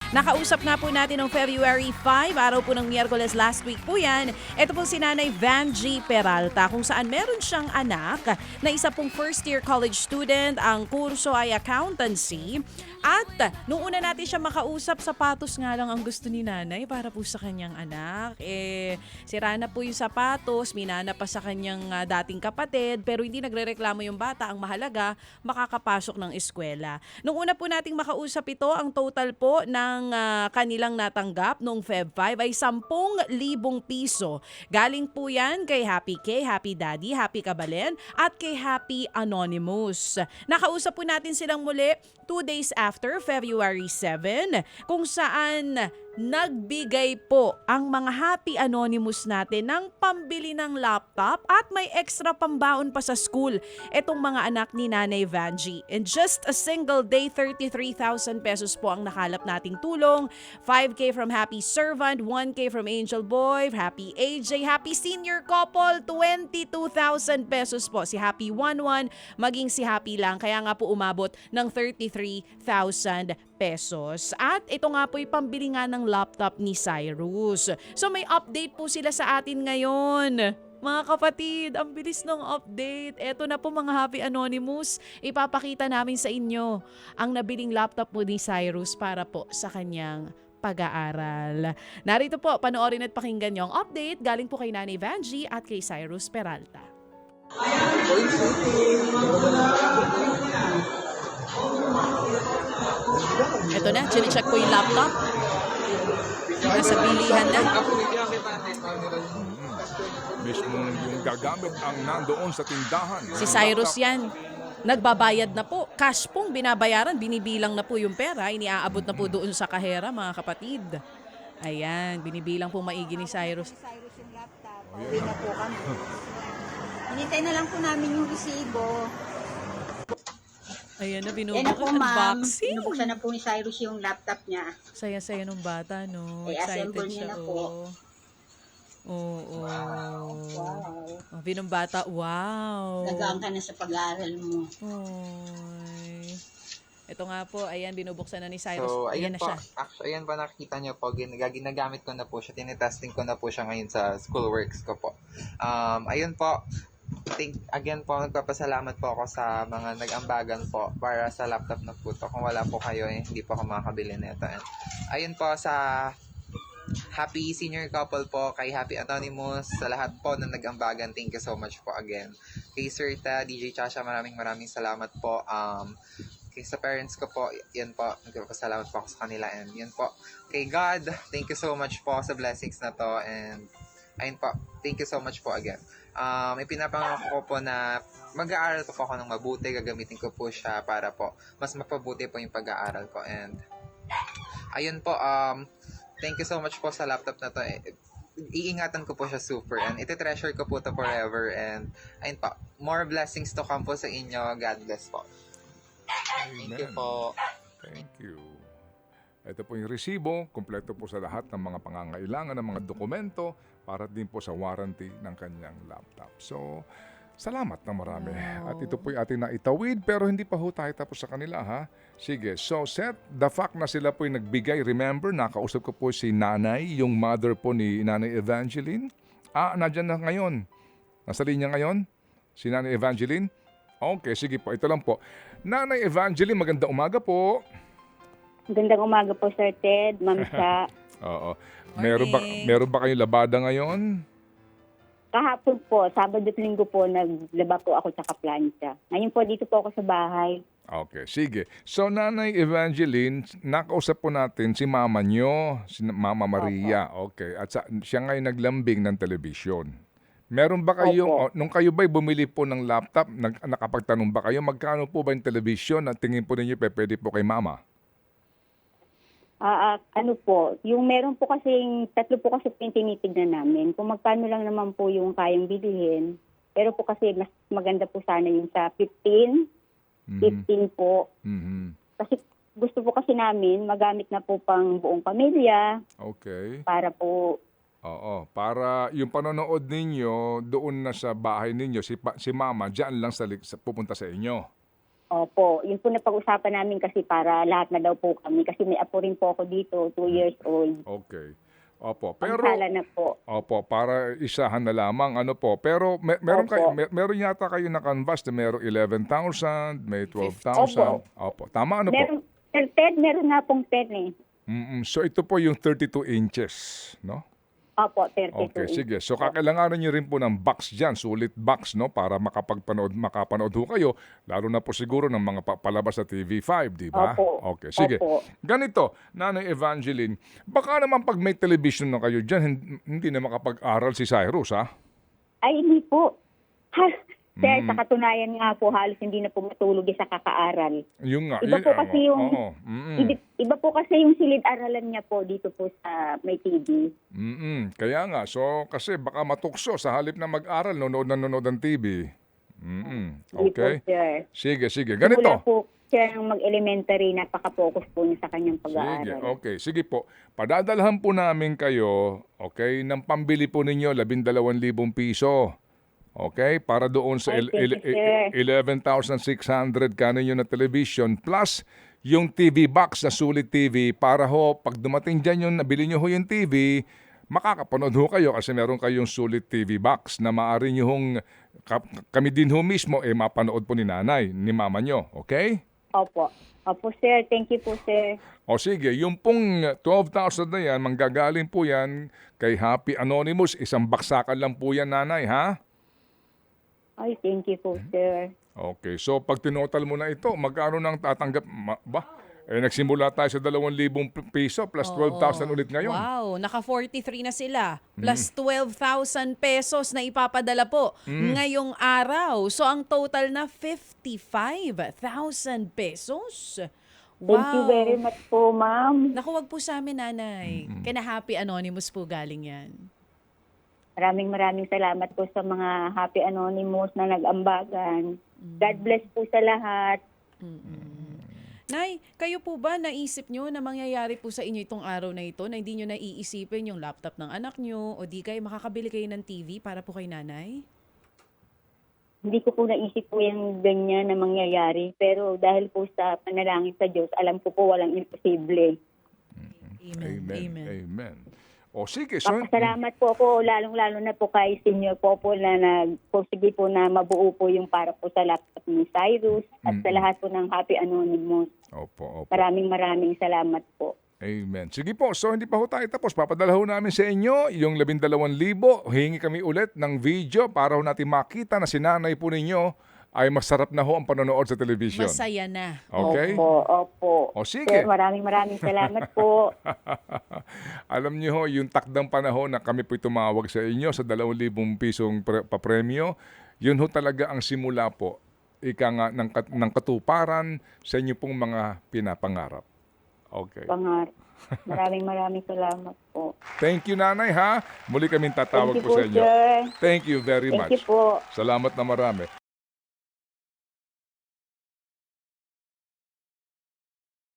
Nakausap nga po natin noong February 5, araw po ng Miyerkules last week po yan. Ito po si Nanay Vangie Peralta kung saan meron siyang anak na isa pong first year college student. Ang kurso ay accountancy. At nung una natin siya makausap, sapatos nga lang ang gusto ni Nanay para po sa kanyang anak. Sira na po yung sapatos, minana pa sa kanyang dating kapatid, pero hindi nagrereklamo yung bata. Ang mahalaga, makakapasok ng eskwela. Nung una po nating makausap ito, ang total po ng kanilang natanggap noong Feb 5 ay 10,000 piso. Galing po yan kay Happy K, Happy Daddy, Happy Kabalen at kay Happy Anonymous. Nakausap po natin silang muli 2 days after February 7 kung saan nagbigay po ang mga Happy Anonymous natin ng pambili ng laptop at may extra pambaon pa sa school itong mga anak ni Nanay Vangie. In just a single day, 33,000 pesos po ang nakalap nating tulong. 5K from Happy Servant, 1K from Angel Boy, Happy AJ, Happy Senior Couple, 22,000 pesos po. Si Happy 11, maging si Happy lang. Kaya nga po umabot ng 33,000 pesos. At ito nga po yung pambili nga ng laptop ni Cyrus. So may update po sila sa atin ngayon. Mga kapatid, ang bilis ng update. Eto na po mga Happy Anonymous. Ipapakita namin sa inyo ang nabiling laptop po ni Cyrus para po sa kanyang pag-aaral. Narito po, panoorin at pakinggan niyo ang update galing po kay Nanay Vangie at kay Cyrus Peralta. Ito na, chinecheck ko yung laptop. Nasa bilihan na. Mismo yung gagamit ang nandoon sa tindahan. Si Cyrus yan. Nagbabayad na po. Cash pong binabayaran, binibilang na po yung pera. Iniaabot na po doon sa kahera, mga kapatid. Ayan, binibilang po maigi ni Cyrus. Cyrus yung laptop. Pauwi na po kami. Hinintay na lang po namin yung resibo. Ayan na, Yan na po, binubuksan. ma'am. Unboxing. Binubuksan na po ni Cyrus yung laptop niya. Saya-saya nung bata, no? Eh, assemble Excited niya siya, na po. Oo. Wow. Oh, binumbata, wow. Nagaan ka na sa pag-aaral mo. Oy. Ito nga po, ayan, binubuksan na ni Cyrus. So, Ayan ayun na po. siya. Actually, ayan po nakikita niyo po. Ginagamit ko na po siya. Tinetesting ko na po siya ngayon sa schoolworks ko po. Ayun po. Again po, nagpapasalamat po ako sa mga nag-ambagan po para sa laptop na po to. Kung wala po kayo, hindi po ako makakabili nito. Ayun po sa Happy Senior Couple po, kay Happy Anonymous, sa lahat po na nag-ambagan, thank you so much po again. Kay Sir Ta, DJ Chasha, maraming salamat po. Kay sa parents ko po, yan po, nagpapasalamat po ako sa kanila. And yan po, kay God, thank you so much po sa blessings na to. And ayun po, thank you so much po again. Ipinapangako ko po na mag-aaral po ako ng mabuti, gagamitin ko po siya para po mas mapabuti po yung pag-aaral ko. And ayun po, thank you so much po sa laptop na to. Iingatan ko po siya super and iti-treasure ko po to forever. And ayun po, more blessings to come po sa inyo. God bless po. Thank you po. Thank you. Ito po yung resibo, kompleto po sa lahat ng mga pangangailangan ng mga dokumento para din po sa warranty ng kanyang laptop. So, salamat na marami. At ito po yung ating naitawid pero hindi pa ho tayo tapos sa kanila, ha? Sige, so set the fact na sila po yung nagbigay. Remember, nakausap ko po si Nanay, yung mother po ni Nanay Evangeline. Nandyan na ngayon. Nasa linya ngayon? Si Nanay Evangeline? Okay, sige po. Ito lang po. Nanay Evangeline, magandang umaga po. Magandang umaga po, Sir Ted, Ma'am Sa. Oo. Meron ba kayong labada ngayon? Kahapon po, Sabado at Linggo po, naglaba po ako sa kaplansya. Ngayon po, dito po ako sa bahay. Okay, sige. So, Nanay Evangeline, nakausap po natin si mama nyo, si Mama Maria. Okay. At siya ngayon naglambing ng telebisyon. Meron ba kayo, nung kayo ba'y bumili po ng laptop, nakapagtanong ba kayo, magkano po ba yung telebisyon at tingin po ninyo pwede po kay Mama? Ano po, yung meron po kasing, tatlo po kasi yung tinitignan namin. Kung magkano lang naman po yung kayang bilhin. Pero po kasi mas maganda po sana yung sa 15 po. Mm-hmm. Kasi gusto po kasi namin magamit na po pang buong pamilya. Okay. Para po, Oo, para yung panonood ninyo doon na sa bahay ninyo, si Mama, diyan lang pupunta sa inyo. Opo, yun po napag-usapan namin kasi para lahat na daw po kami. Kasi may apo rin po ako dito, 2 years old. Okay. Opo, Ang pero sala na po. opo, para isahan na lamang ano po. Pero meron Opo. kayo meron yata kayo na canvas na merong 11,000, may 12,000. Opo, tama ano po? Meron, Sir Ted, meron nga pong 10 eh. So ito po yung 32 inches, no? Opo, 32 Okay, inches. sige. So kakailanganin niyo rin po ng box diyan, sulit box, no, para makapanood ho kayo, lalo na po siguro ng mga palabas sa TV5, di ba? Opo. Okay, sige. Opo. Ganito, Nanay Evangeline, baka naman pag may television na kayo diyan, hindi na makapag-aral si Cyrus, ha? Ay, hindi po. Sir, sa katunayan nga po, halos hindi na po matulog sa kakaaral. Yung nga. Iba po kasi yung, Oo. iba po kasi yung silid-aralan niya po dito po sa may TV. Kaya nga, so kasi baka matukso sa halip na mag-aral, nanonood ng TV. Hindi po, Okay. sir. Sige. Wala Ganito. po siya nung mag-elementary, napaka-focus po niya sa kanyang Sige, pag-aaral. okay. Sige po. Padadalhan po namin kayo, okay, ng pambili po ninyo, 12,000 piso. Okay? Para doon sa Ay, thank you, sir. 11,600 kaninyo na television plus yung TV box na sulit TV para ho, pag dumating dyan yung nabili nyo ho yung TV, makakapanood ho kayo kasi meron kayong sulit TV box na maaari nyo hong, kami din ho mismo, mapanood po ni nanay, ni mama nyo. Okay? Opo. Opo, sir. Thank you po, sir. O sige, yung pong 12,000 na yan, manggagaling po yan kay Happy Anonymous. Isang baksakan lang po yan, nanay, ha? Ay, thank you po, sir. Okay, so pag tinotal mo na ito, magkano nang tatanggap? Nagsimula tayo sa 2,000 piso plus 12,000 ulit ngayon. Wow, naka 43 na sila. Plus 12,000 pesos na ipapadala po ngayong araw. So ang total na 55,000 pesos. Wow. Thank you very much po, ma'am. Naku, wag po sa amin, nanay. Kina Happy Anonymous po galing yan. Maraming salamat po sa mga Happy Anonymous na nag-ambagan. God bless po sa lahat. Nay, kayo po ba naisip nyo na mangyayari po sa inyo itong araw na ito na hindi nyo naiisipin yung laptop ng anak nyo o di kayo makakabili kayo ng TV para po kay nanay? Hindi ko po naisip po yung ganyan na mangyayari. Pero dahil po sa panalangin sa Diyos, alam ko po walang imposible. Amen. O sige, so Papasalamat po ako, lalong-lalo na po kay Senior Popo na nagpursige po na mabuo po yung para po sa laptop ni Cyrus at sa lahat po ng Happy Anonymous. Opo. Maraming salamat po. Amen. Sige po, so hindi pa ho tayo tapos. Papadala ho namin sa inyo yung 12,000. Hingi kami ulit ng video para ho natin makita na si nanay po ninyo ay masarap na ho ang panonood sa television. Masaya na. Okay? Opo. O sige. Sir, maraming salamat po. Alam niyo ho, yung takdang panahon na kami po'y tumawag sa inyo sa 2,000 pisong papremyo, yun ho talaga ang simula po, ika nga, ng katuparan sa inyo pong mga pinapangarap. Okay. Pangar. Maraming salamat po. Thank you, nanay, ha? Muli kaming tatawag Thank you po sa po, inyo. sir. Thank you very Thank much. you po. Salamat na marami.